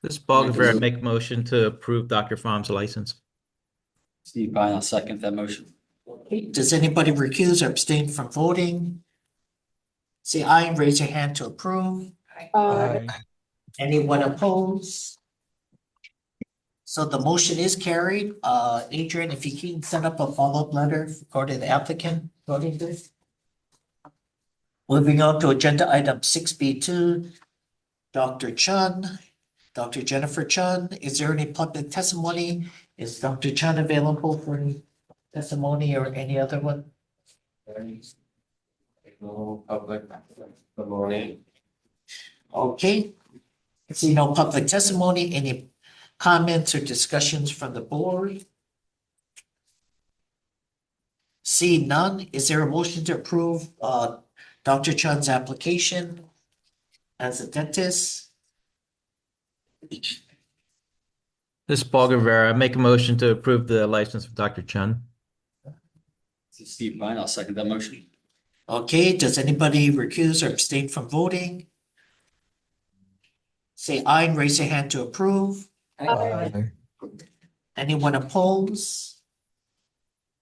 This is Paul Guevara. Make a motion to approve Dr. Pham's license. Steve Pine, I'll second that motion. Okay, does anybody recuse or abstain from voting? Say aye and raise your hand to approve. Anyone opposed? So the motion is carried. Adrian, if you can set up a follow-up letter regarding the applicant voting this. Moving on to agenda item 6B2, Dr. Chun, Dr. Jennifer Chun. Is there any public testimony? Is Dr. Chun available for any testimony or any other one? There is no public testimony. Okay. See no public testimony. Any comments or discussions from the board? See none. Is there a motion to approve Dr. Chun's application as a dentist? This is Paul Guevara. Make a motion to approve the license of Dr. Chun. This is Steve Pine, I'll second that motion. Okay, does anybody recuse or abstain from voting? Say aye and raise your hand to approve. Anyone opposed?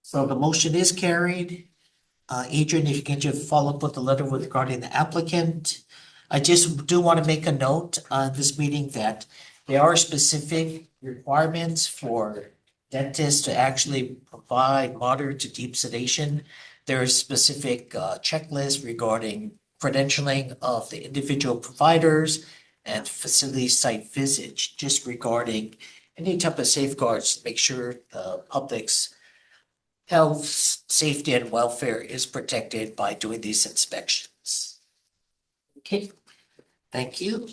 So the motion is carried. Adrian, if you can just follow up with the letter with regarding the applicant. I just do want to make a note on this meeting that there are specific requirements for dentists to actually provide moderate to deep sedation. There is specific checklists regarding credentialing of the individual providers and facility site visits, just regarding any type of safeguards to make sure the public's health, safety, and welfare is protected by doing these inspections. Okay, thank you.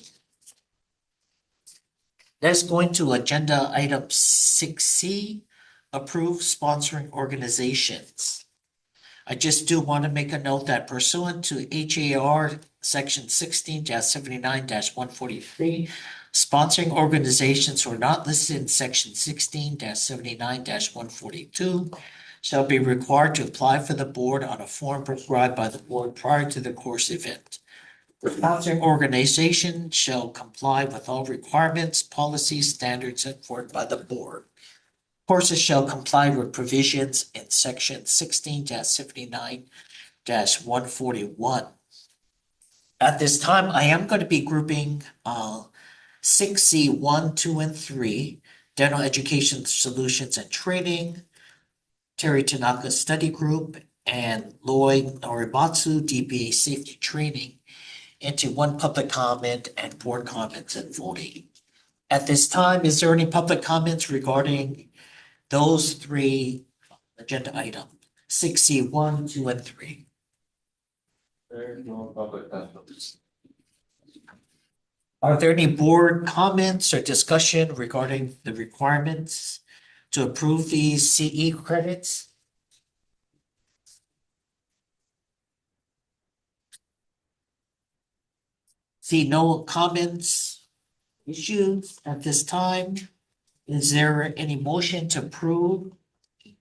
Let's go into agenda item 6C, approve sponsoring organizations. I just do want to make a note that pursuant to HAR section 16-79-143, sponsoring organizations who are not listed in section 16-79-142 shall be required to apply for the board on a form prescribed by the board prior to the course event. The sponsoring organization shall comply with all requirements, policies, standards set forth by the board. Courses shall comply with provisions in section 16-79-141. At this time, I am going to be grouping 6C 1, 2, and 3, Dental Education Solutions and Training, Terry Tanaka Study Group, and Lloyd Norimatsu DBA Safety Training into one public comment and board comments and voting. At this time, is there any public comments regarding those three agenda items, 6C 1, 2, and 3? There is no public testimony. Are there any board comments or discussion regarding the requirements to approve these CE credits? See no comments, issues at this time. Is there any motion to approve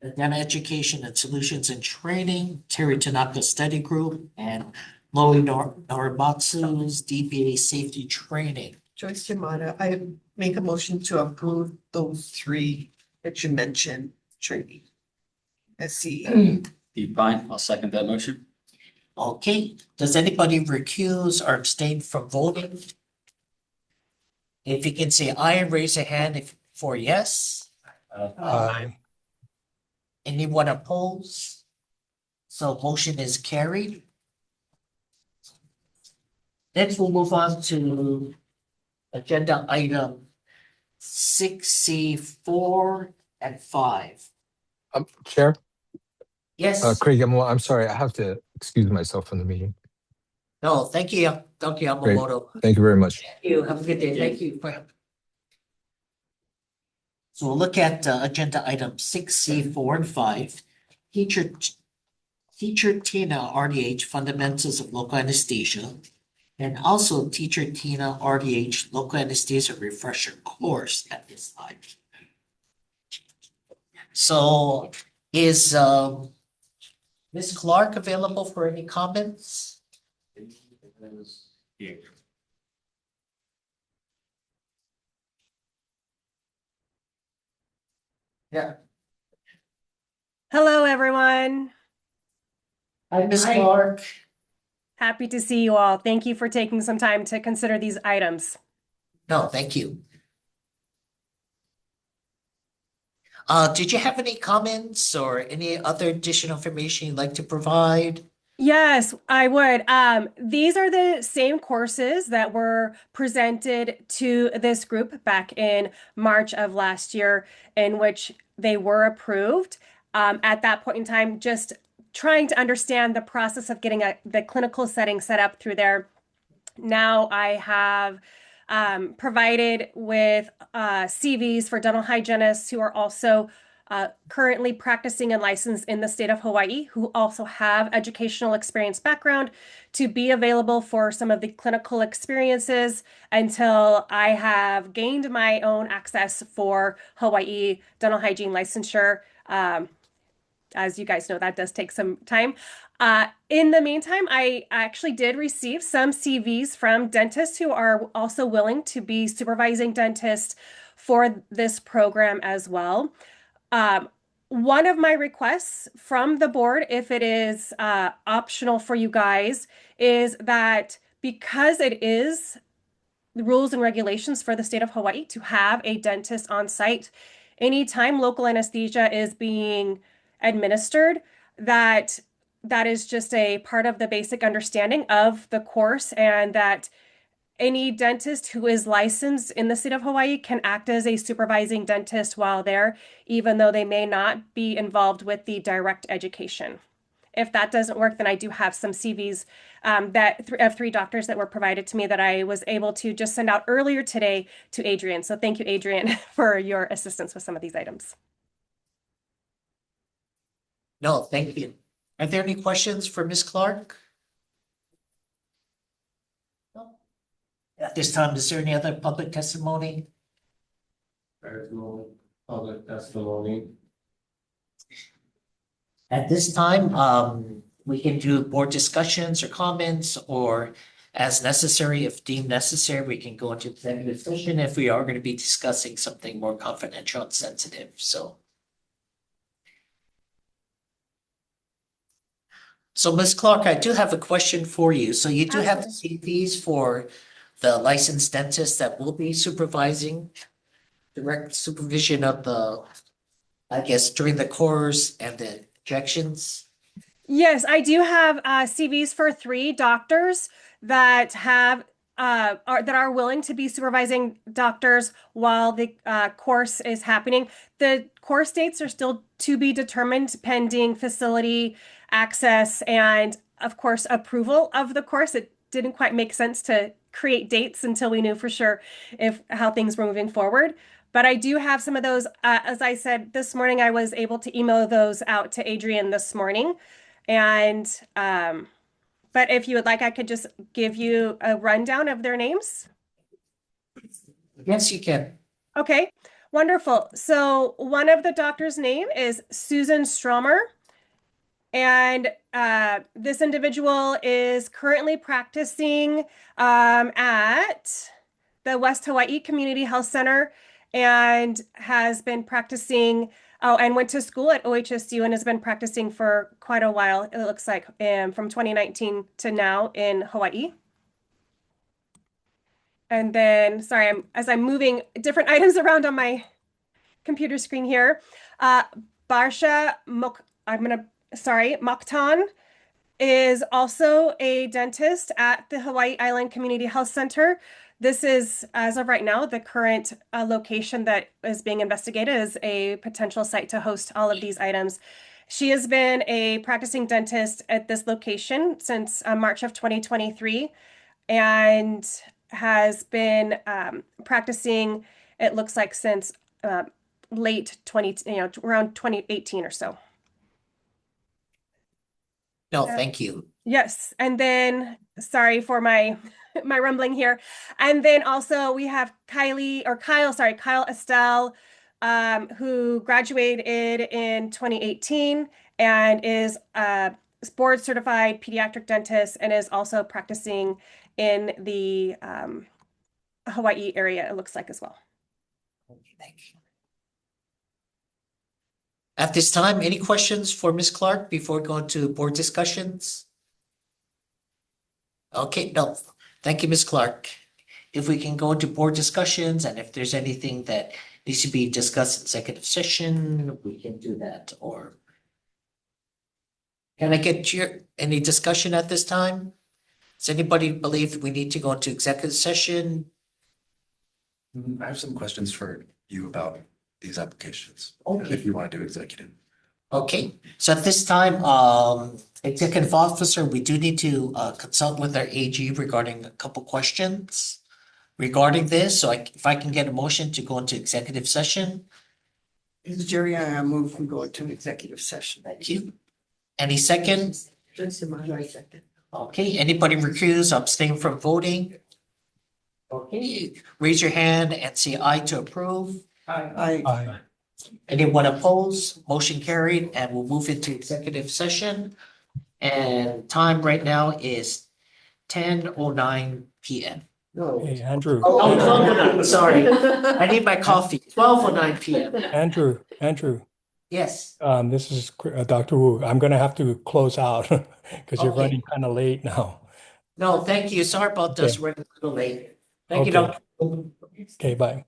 the Dental Education and Solutions and Training, Terry Tanaka Study Group, and Loi Norimatsu's DBA Safety Training Joyce Yamada, I make a motion to approve those three that you mentioned, training. SCE. Steve Pine, I'll second that motion. Okay, does anybody recuse or abstain from voting? If you can say aye, raise a hand if for yes. Aye. Anyone opposed? So motion is carried. Next, we'll move on to agenda item 6C 4 and 5. Chair, Yes, Craig, I'm sorry, I have to excuse myself from the meeting. no, thank you, Dr. Yamamoto. Thank you very much. Thank you, have a good day, thank you. So we'll look at agenda item 6C 4 and 5. Teacher Tina RDH Fundamentals of Local Anesthesia. And also Teacher Tina RDH Local Anesthesia Refresher course at this time. So is Ms. Clark available for any comments? Yeah. Hello, everyone. Hi, Ms. Clark. Happy to see you all. Thank you for taking some time to consider these items. No, thank you. Did you have any comments or any other additional information you'd like to provide? Yes, I would. These are the same courses that were presented to this group back in March of last year, in which they were approved. At that point in time, just trying to understand the process of getting the clinical setting set up through there. Now I have provided with CVs for dental hygienists who are also currently practicing and licensed in the state of Hawaii, who also have educational experience background to be available for some of the clinical experiences until I have gained my own access for Hawaii dental hygiene licensure. As you guys know, that does take some time. In the meantime, I actually did receive some CVs from dentists who are also willing to be supervising dentists for this program as well. One of my requests from the board, if it is optional for you guys, is that because it is the rules and regulations for the state of Hawaii to have a dentist on site, anytime local anesthesia is being administered, that is just a part of the basic understanding of the course, and that any dentist who is licensed in the state of Hawaii can act as a supervising dentist while there, even though they may not be involved with the direct education. If that doesn't work, then I do have some CVs of 3 doctors that were provided to me that I was able to just send out earlier today to Adrian. So thank you, Adrian, for your assistance with some of these items. No, thank you. Are there any questions for Ms. Clark? No. At this time, is there any other public testimony? There's no public testimony. At this time, we can do board discussions or comments, or as necessary, if deemed necessary, we can go into executive session if we are going to be discussing something more confidential and sensitive, so. So Ms. Clark, I do have a question for you. So you do have the CVs for the licensed dentists that will be supervising, direct supervision of the, I guess, during the course and the injections? Yes, I do have CVs for 3 doctors that have that are willing to be supervising doctors while the course is happening. The course dates are still to be determined pending facility access and, of course, approval of the course. It didn't quite make sense to create dates until we knew for sure how things were moving forward. But I do have some of those. As I said this morning, I was able to email those out to Adrian this morning. And but if you would like, I could just give you a rundown of their names. Yes, you can. Okay, wonderful. So one of the doctor's name is Susan Stromer. And this individual is currently practicing at the West Hawaii Community Health Center and has been practicing, and went to school at OHSU and has been practicing for quite a while, it looks like, from 2019 to now in Hawaii. And then, sorry, as I'm moving different items around on my computer screen here, Barsha Mokhtan is also a dentist at the Hawaii Island Community Health Center. This is, as of right now, the current location that is being investigated as a potential site to host all of these items. She has been a practicing dentist at this location since March of 2023 and has been practicing, it looks like, since late around 2018 or so. No, thank you. Yes, and then, sorry for my my rumbling here. And then also we have Kyle Estelle, who graduated in 2018 and is a board certified pediatric dentist and is also practicing in the Hawaii area, it looks like, as well. Thank you. At this time, any questions for Ms. Clark before going to board discussions? Okay, no, thank you, Ms. Clark. If we can go into board discussions and if there's anything that needs to be discussed in executive session, we can do that. Or can I get any discussion at this time? Does anybody believe we need to go into executive session? I have some questions for you about these applications. Okay. If you want to do executive. Okay, so at this time, executive officer, we do need to consult with our AG regarding a couple questions regarding this. So if I can get a motion to go into executive session. Jerry, I move we go into executive session. Thank you. Any second? Second. Okay, anybody recuse, abstain from voting? Okay, raise your hand and say aye to approve. Aye. Anyone opposed? Motion carried, and we'll move into executive session. And time right now is 10:09 PM. Hey, Andrew. Oh, 12:09, sorry. I need my coffee. 12:09 PM. Andrew, Yes. this is Dr. Wu. I'm gonna have to close out because you're Okay. running kind of late now. No, thank you. Sorry about this. We're a little late. Thank you, Okay. Dr. Okay, bye.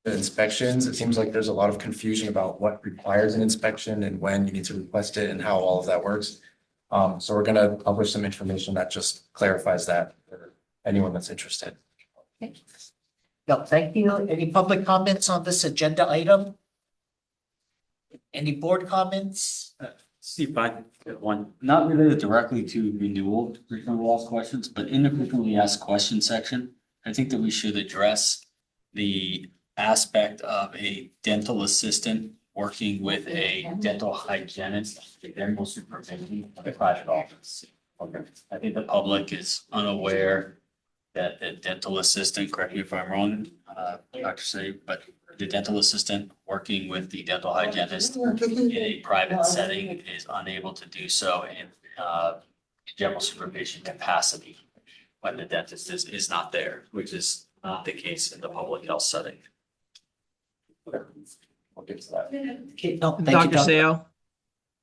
the inspections, it seems like there's a lot of confusion about what requires an inspection and when you need to request it and how all of that works. So we're gonna publish some information that just clarifies that for anyone that's interested. No, thank you. Any public comments on this agenda item? Any board comments? Steve, I have one, not related directly to renewal, frequently asked questions, but in the frequently asked question section, I think that we should address the aspect of a dental assistant working with a dental hygienist, dental supervision of a private office. Okay. I think the public is unaware that the dental assistant, correct me if I'm wrong, Dr. Say, but the dental assistant working with the dental hygienist in a private setting is unable to do so in general supervision capacity when the dentist is not there, which is not the case in the public health setting. We'll get to that. Okay, no, thank you, Dr. Doc. Seo?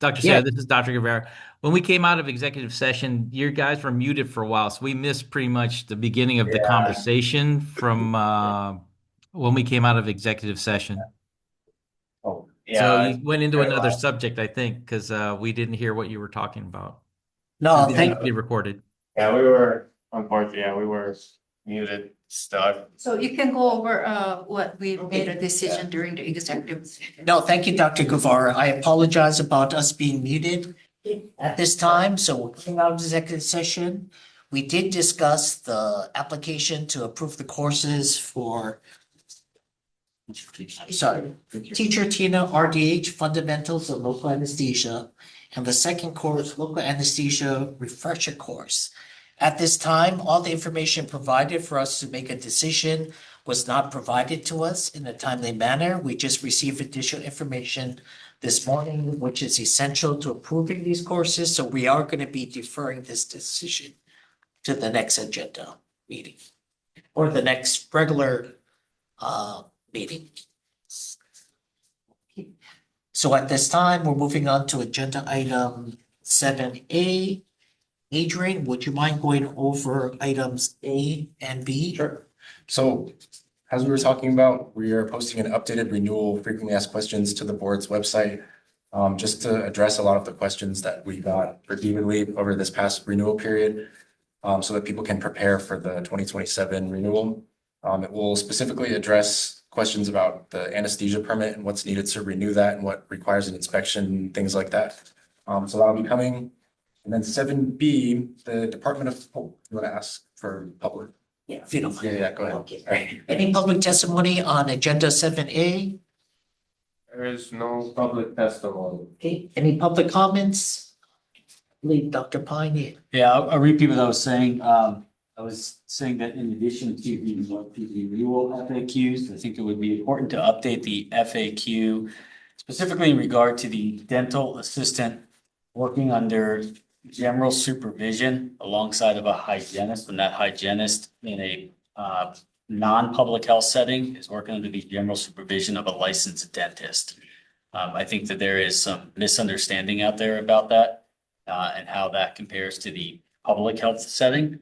Dr. Yeah. Seo, this is Dr. Guevara. When we came out of executive session, your guys were muted for a while, so we missed pretty much the beginning of the conversation from when we came out of executive session. Oh, So you went into another subject, I think, because we didn't hear what you were talking about. No, It thank needs to be recorded. Yeah, we were, unfortunately, we were muted stuff. So you can go over what we made a decision during the executive. No, thank you, Dr. Guevara. I apologize about us being muted at this time. So we're coming out of executive session. We did discuss the application to approve the courses for Teacher Tina RDH Fundamentals of Local Anesthesia, and the second course, Local Anesthesia Refresher Course. At this time, all the information provided for us to make a decision was not provided to us in a timely manner. We just received additional information this morning, which is essential to approving these courses. So we are going to be deferring this decision to the next agenda meeting or the next regular meeting. So at this time, we're moving on to agenda item 7A. Adrian, would you mind going over items A and B? Sure. So as we were talking about, we are posting an updated renewal frequently asked questions to the board's website, just to address a lot of the questions that we got repeatedly over this past renewal period, so that people can prepare for the 2027 renewal. It will specifically address questions about the anesthesia permit and what's needed to renew that and what requires an inspection, things like that. So that'll be coming. And then 7B, the Department of, you want to ask for public? Yeah, if you don't mind. Yeah, go ahead. Okay. All right. Any public testimony on agenda 7A? There is no public testimony. Okay, any public comments? Lead Dr. Pine. Yeah, I'll repeat what I was saying. I was saying that in addition to the renewal FAQs, I think it would be important to update the FAQ specifically in regard to the dental assistant working under general supervision alongside of a hygienist, and that hygienist in a non-public health setting is working under the general supervision of a licensed dentist. I think that there is some misunderstanding out there about that and how that compares to the public health setting,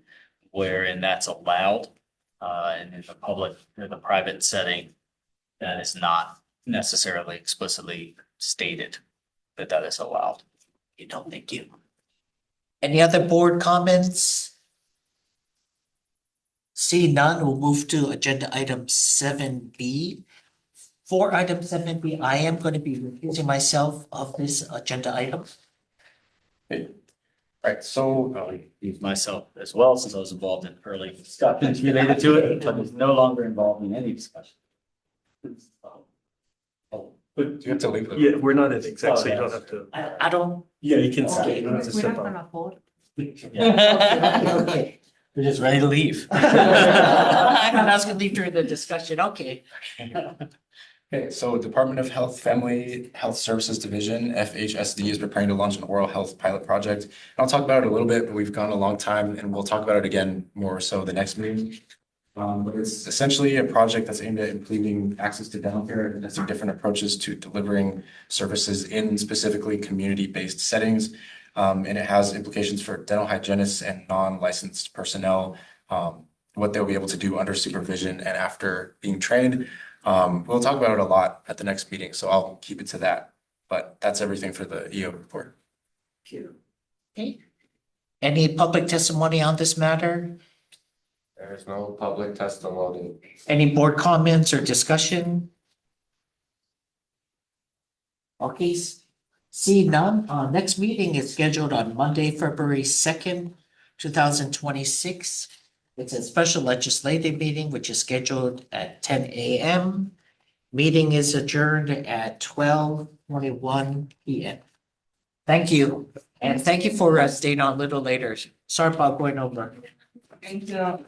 wherein that's allowed, and in the public or the private setting, that is not necessarily explicitly stated that that is allowed. You don't think you. Any other board comments? See none, we'll move to agenda item 7B. For item 7B, I am going to be recusing myself of this agenda item. Right, so I'll use myself as well, since I was involved in early discussions related to it, but is no longer involved in any discussion. But you have to leave. yeah, we're not at exec, so you don't have to. I don't. Yeah, you can Okay. say, you don't have to We're step not up. gonna vote. Okay. We're just ready to leave. I'm not asking to leave during the discussion, okay. Okay, so Department of Health Family Health Services Division, FHSD, is preparing to launch an oral health pilot project. I'll talk about it a little bit, but we've gone a long time and we'll talk about it again more so the next meeting. But it's essentially a project that's aimed at improving access to dental care and testing different approaches to delivering services in specifically community-based settings. And it has implications for dental hygienists and non-licensed personnel, what they'll be able to do under supervision and after being trained. We'll talk about it a lot at the next meeting, so I'll keep it to that. But that's everything for the EO report. Okay. Any public testimony on this matter? There is no public testimony. Any board comments or discussion? Okay, see none. Next meeting is scheduled on Monday, February 2nd, 2026. It's a special legislative meeting, which is scheduled at 10 a.m. Meeting is adjourned at 12:21 p.m. Thank you. And thank you for staying on a little later. Sorry about going over. Thank you.